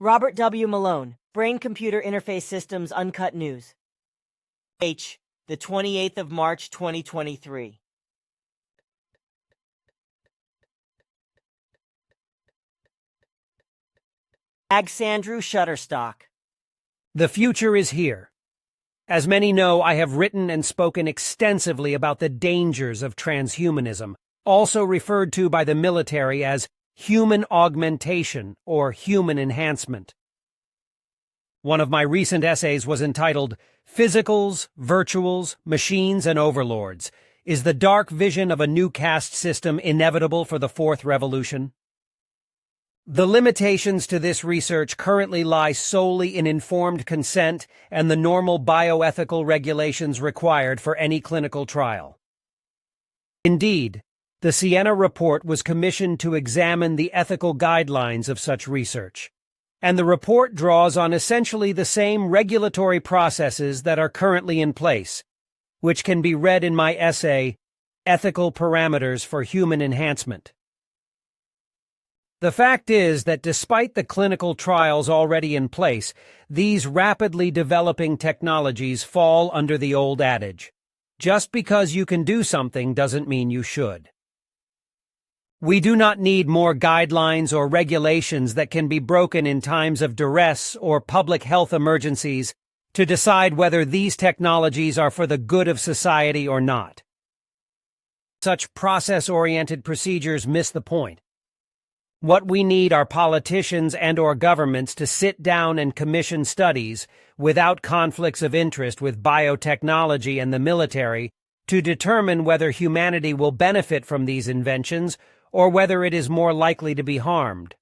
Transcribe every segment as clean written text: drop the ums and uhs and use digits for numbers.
Robert W. Malone, Brain-Computer Interface Systems Uncut News. The 28th of March, 2023. Alexandru Shutterstock. The future is here. As many know, I have written and spoken extensively about the dangers of transhumanism, also referred to by the military as human augmentation or human enhancement. One of my recent essays was entitled Physicals, Virtuals, Machines, and Overlords. Is the dark vision of a new caste system inevitable for the fourth revolution? The limitations to this research currently lie solely in informed consent and the normal bioethical regulations required for any clinical trial. Indeed, the SIENNA report was commissioned to examine the ethical guidelines of such research, and the report draws on essentially the same regulatory processes that are currently in place, which can be read in my essay, Ethical Parameters for Human Enhancement. The fact is that despite the clinical trials already in place, these rapidly developing technologies fall under the old adage, just because you can do something doesn't mean you should. We do not need more guidelines or regulations that can be broken in times of duress or public health emergencies to decide whether these technologies are for the good of society or not. Such process-oriented procedures miss the point. What we need are politicians and/or governments to sit down and commission studies without conflicts of interest with biotechnology and the military to determine whether humanity will benefit from these inventions or whether it is more likely to be harmed.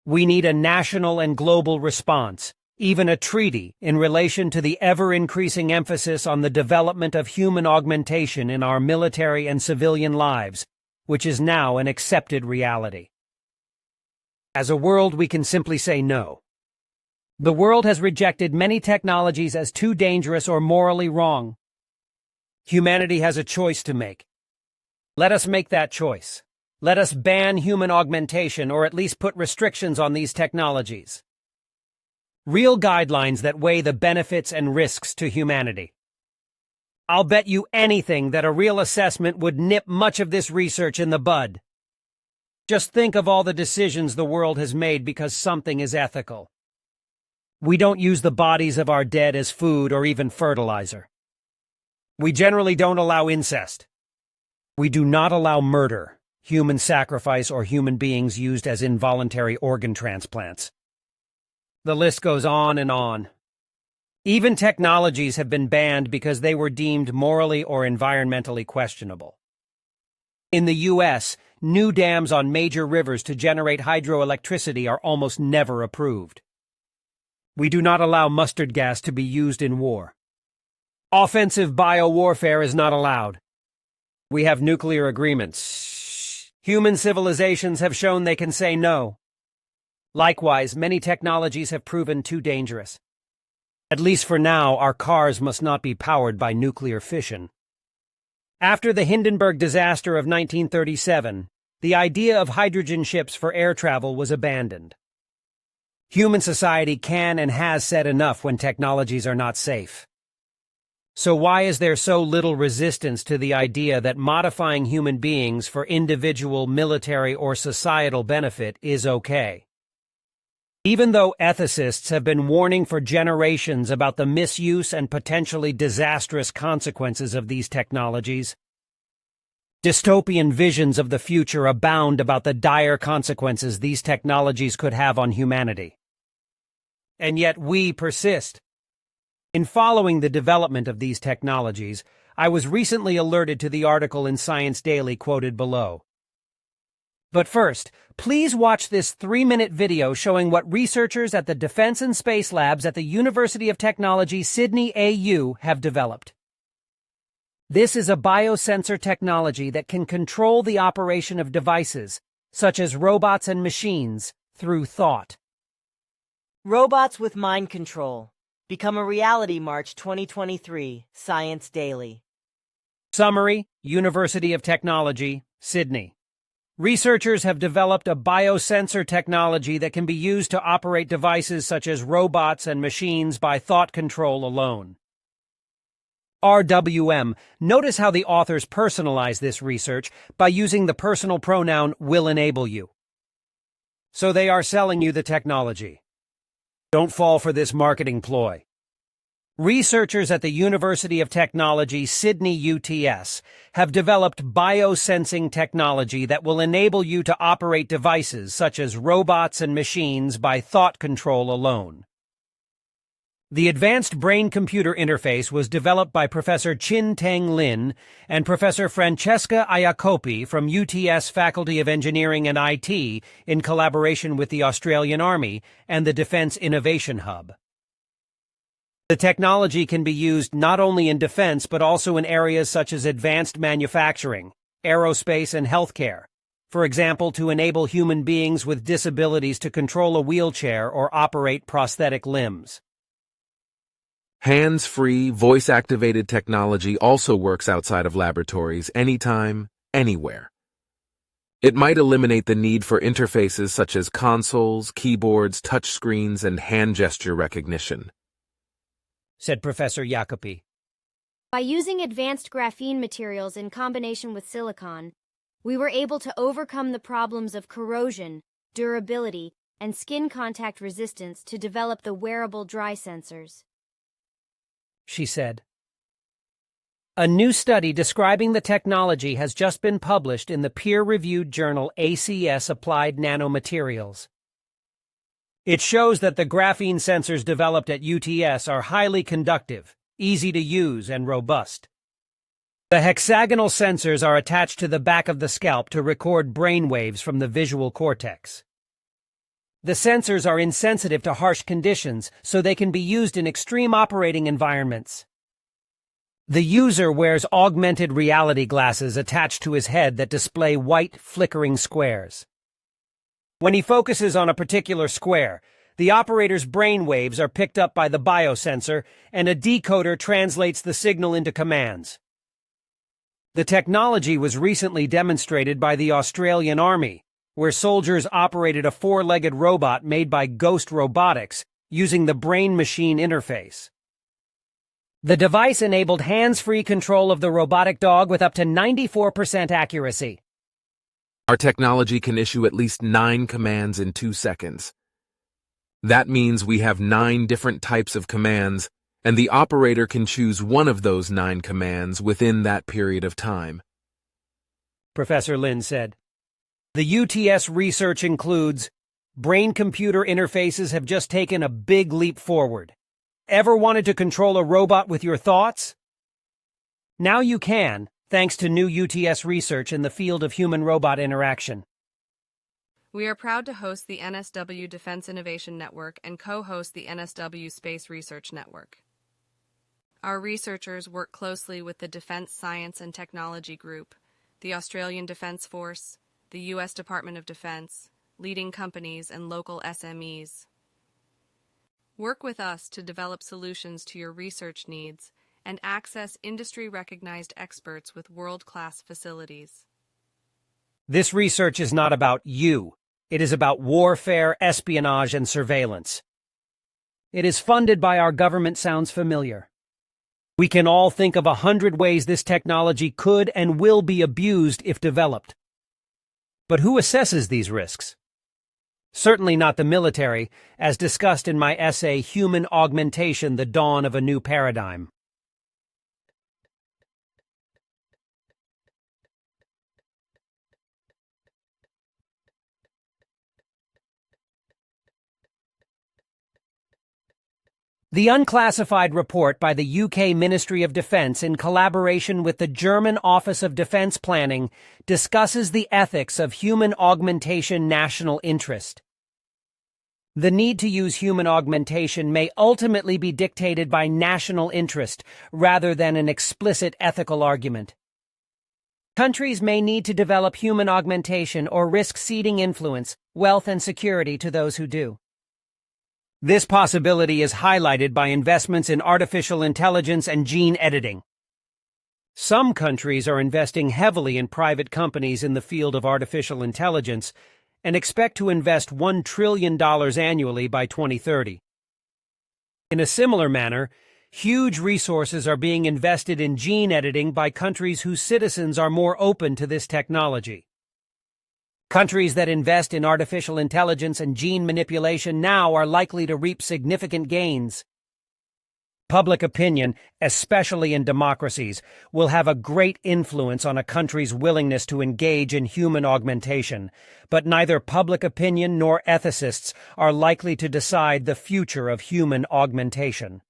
We need a national and global response, even a treaty, in relation to the ever-increasing emphasis on the development of human augmentation in our military and civilian lives, which is now an accepted reality. As a world, we can simply say no. The world has rejected many technologies as too dangerous or morally wrong. Humanity has a choice to make. Let us make that choice. Let us ban human augmentation or at least put restrictions on these technologies. Real guidelines that weigh the benefits and risks to humanity. I'll bet you anything that a real assessment would nip much of this research in the bud. Just think of all the decisions the world has made because something is ethical. We don't use the bodies of our dead as food or even fertilizer. We generally don't allow incest. We do not allow murder, human sacrifice, or human beings used as involuntary organ transplants. The list goes on and on. Even technologies have been banned because they were deemed morally or environmentally questionable. In the U.S., new dams on major rivers to generate hydroelectricity are almost never approved. We do not allow mustard gas to be used in war. Offensive biowarfare is not allowed. We have nuclear agreements. Human civilizations have shown they can say no. Likewise, many technologies have proven too dangerous. At least for now, our cars must not be powered by nuclear fission. After the Hindenburg disaster of 1937, the idea of hydrogen ships for air travel was abandoned. Human society can and has said enough when technologies are not safe. So why is there so little resistance to the idea that modifying human beings for individual, military, or societal benefit is okay? Even though ethicists have been warning for generations about the misuse and potentially disastrous consequences of these technologies, dystopian visions of the future abound about the dire consequences these technologies could have on humanity. And yet we persist. In following the development of these technologies, I was recently alerted to the article in Science Daily quoted below. But first, please watch this 3-minute video showing what researchers at the Defense and Space Labs at the University of Technology, Sydney, AU, have developed. This is a biosensor technology that can control the operation of devices, such as robots and machines, through thought. Robots with mind control. Become a reality March 2023, Science Daily. Summary, University of Technology, Sydney. Researchers have developed a biosensor technology that can be used to operate devices such as robots and machines by thought control alone. RWM. Notice how the authors personalize this research by using the personal pronoun will enable you. So they are selling you the technology. Don't fall for this marketing ploy. Researchers at the University of Technology, Sydney UTS, have developed biosensing technology that will enable you to operate devices such as robots and machines by thought control alone. The Advanced Brain-Computer Interface was developed by Professor Chin Teng Lin and Professor Francesca Iacopi from UTS Faculty of Engineering and IT in collaboration with the Australian Army and the Defence Innovation Hub. The technology can be used not only in defense but also in areas such as advanced manufacturing, aerospace, and healthcare, for example, to enable human beings with disabilities to control a wheelchair or operate prosthetic limbs. Hands-free, voice-activated technology also works outside of laboratories anytime, anywhere. It might eliminate the need for interfaces such as consoles, keyboards, touchscreens, and hand gesture recognition, said Professor Jacopi. By using advanced graphene materials in combination with silicon, we were able to overcome the problems of corrosion, durability, and skin contact resistance to develop the wearable dry sensors, she said. A new study describing the technology has just been published in the peer-reviewed journal ACS Applied Nanomaterials. It shows that the graphene sensors developed at UTS are highly conductive, easy to use, and robust. The hexagonal sensors are attached to the back of the scalp to record brain waves from the visual cortex. The sensors are insensitive to harsh conditions, so they can be used in extreme operating environments. The user wears augmented reality glasses attached to his head that display white, flickering squares. When he focuses on a particular square, the operator's brain waves are picked up by the biosensor, and a decoder translates the signal into commands. The technology was recently demonstrated by the Australian Army, where soldiers operated a four-legged robot made by Ghost Robotics using the brain-machine interface. The device enabled hands-free control of the robotic dog with up to 94% accuracy. Our technology can issue at least 9 commands in 2 seconds. That means we have 9 different types of commands, and the operator can choose one of those 9 commands within that period of time, Professor Lin said. The UTS research includes brain-computer interfaces have just taken a big leap forward. Ever wanted to control a robot with your thoughts? Now you can, thanks to new UTS research in the field of human-robot interaction. We are proud to host the NSW Defense Innovation Network and co-host the NSW Space Research Network. Our researchers work closely with the Defense Science and Technology Group, the Australian Defence Force, the U.S. Department of Defense, leading companies, and local SMEs. Work with us to develop solutions to your research needs and access industry-recognized experts with world-class facilities. This research is not about you. It is about warfare, espionage, and surveillance. It is funded by our government. Sounds familiar. We can all think of 100 ways this technology could and will be abused if developed. But who assesses these risks? Certainly not the military, as discussed in my essay Human Augmentation: The Dawn of a New Paradigm. The unclassified report by the UK Ministry of Defence in collaboration with the German Office of Defence Planning discusses the ethics of human augmentation national interest. The need to use human augmentation may ultimately be dictated by national interest rather than an explicit ethical argument. Countries may need to develop human augmentation or risk ceding influence, wealth, and security to those who do. This possibility is highlighted by investments in artificial intelligence and gene editing. Some countries are investing heavily in private companies in the field of artificial intelligence and expect to invest $1 trillion annually by 2030. In a similar manner, huge resources are being invested in gene editing by countries whose citizens are more open to this technology. Countries that invest in artificial intelligence and gene manipulation now are likely to reap significant gains. Public opinion, especially in democracies, will have a great influence on a country's willingness to engage in human augmentation, but neither public opinion nor ethicists are likely to decide the future of human augmentation.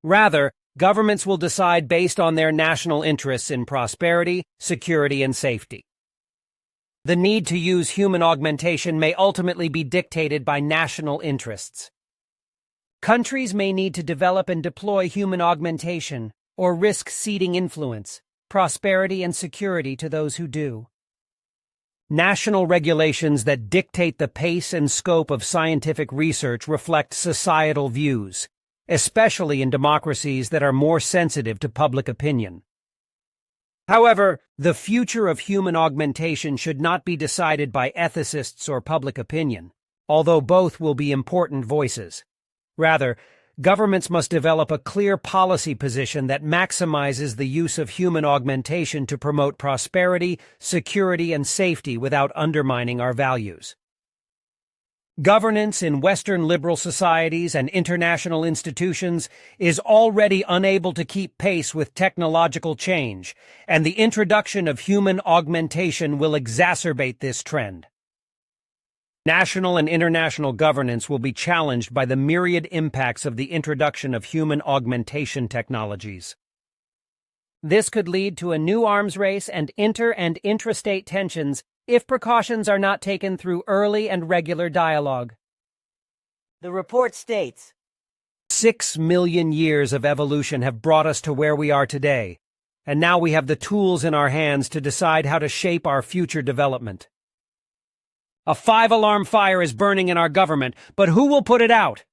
Rather, governments will decide based on their national interests in prosperity, security, and safety. The need to use human augmentation may ultimately be dictated by national interests. Countries may need to develop and deploy human augmentation, or risk ceding influence, prosperity, and security to those who do. National regulations that dictate the pace and scope of scientific research reflect societal views, especially in democracies that are more sensitive to public opinion. However, the future of human augmentation should not be decided by ethicists or public opinion, although both will be important voices. Rather, governments must develop a clear policy position that maximizes the use of human augmentation to promote prosperity, security, and safety without undermining our values. Governance in Western liberal societies and international institutions is already unable to keep pace with technological change, and the introduction of human augmentation will exacerbate this trend. National and international governance will be challenged by the myriad impacts of the introduction of human augmentation technologies. This could lead to a new arms race and inter- and intrastate tensions if precautions are not taken through early and regular dialogue. The report states, 6 million years of evolution have brought us to where we are today, and now we have the tools in our hands to decide how to shape our future development. A 5-alarm fire is burning in our government, but who will put it out?